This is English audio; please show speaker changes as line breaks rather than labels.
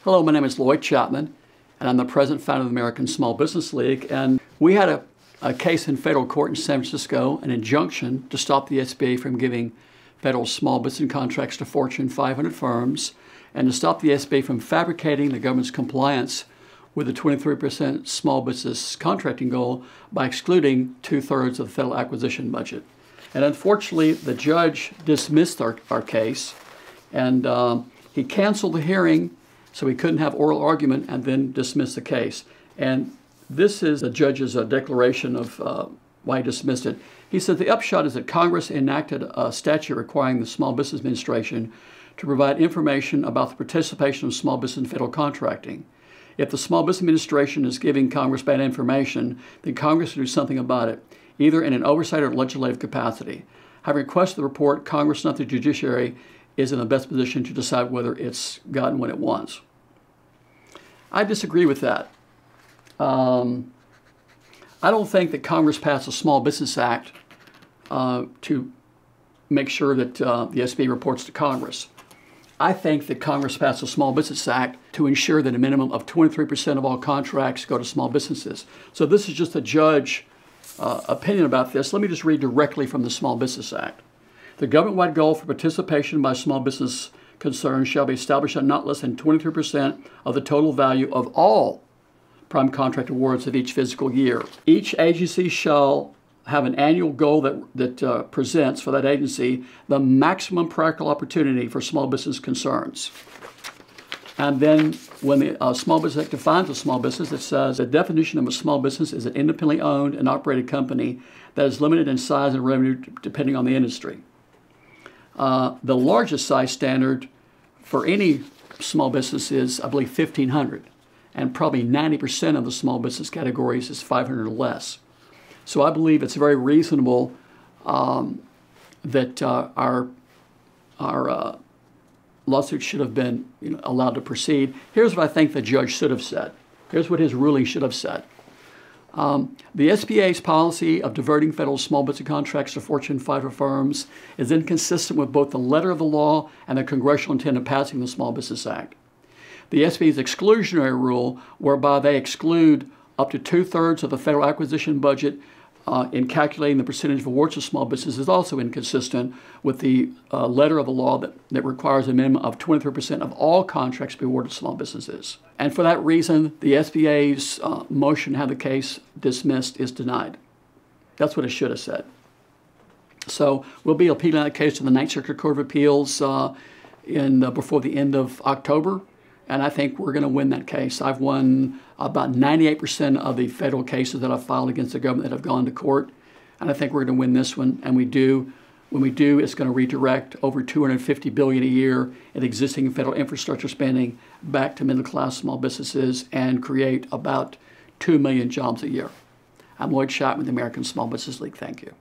Hello, my name is Lloyd Chapman, and I'm the president and founder of the American Small Business League. And we had a case in federal court in San Francisco, an injunction to stop the SBA from giving federal small business contracts to Fortune 500 firms, and to stop the SBA from fabricating the government's compliance with the 23% small business contracting goal by excluding 2/3 of the federal acquisition budget. And unfortunately, the judge dismissed our case, and he canceled the hearing so he couldn't have oral argument, and then dismissed the case. And this is the judge's declaration of why he dismissed it. He said the upshot is that Congress enacted a statute requiring the Small Business Administration to provide information about the participation of small business in federal contracting. If the Small Business Administration is giving Congress bad information, then Congress will do something about it, either in an oversight or legislative capacity. Having requested the report, Congress, not the judiciary, is in the best position to decide whether it's gotten what it wants. I disagree with that. I don't think that Congress passed a Small Business Act to make sure that the SBA reports to Congress. I think that Congress passed a Small Business Act to ensure that a minimum of 23% of all contracts go to small businesses. So this is just a judge opinion about this. Let me just read directly from the Small Business Act. The government-wide goal for participation by small business concerns shall be established at not less than 23% of the total value of all prime contract awards of each fiscal year. Each agency shall have an annual goal that presents for that agency the maximum practical opportunity for small business concerns. And then when the Small Business Act defines a small business, it says the definition of a small business is an independently owned and operated company that is limited in size and revenue depending on the industry. The largest size standard for any small business is, I believe, 1,500. And probably 90% of the small business categories is 500 or less. So I believe it's very reasonable that our lawsuit should have been allowed to proceed. Here's what I think the judge should have said. Here's what his ruling should have said. The SBA's policy of diverting federal small business contracts to Fortune 500 firms is inconsistent with both the letter of the law and the congressional intent of passing the Small Business Act. The SBA's exclusionary rule, whereby they exclude up to 2/3 of the federal acquisition budget in calculating the percentage of awards to small business, is also inconsistent with the letter of the law that requires a minimum of 23% of all contracts be awarded to small businesses. And for that reason, the SBA's motion to have the case dismissed is denied. That's what it should have said. So we'll be appealing that case to the Ninth Circuit Court of Appeals before the end of October. And I think we're going to win that case. I've won about 98% of the federal cases that I've filed against the government that have gone to court. And I think we're going to win this one. And when we do, it's going to redirect over $250 billion a year in existing federal infrastructure spending back to middle-class small businesses and create about 2 million jobs a year. I'm Lloyd Chapman with the American Small Business League. Thank you.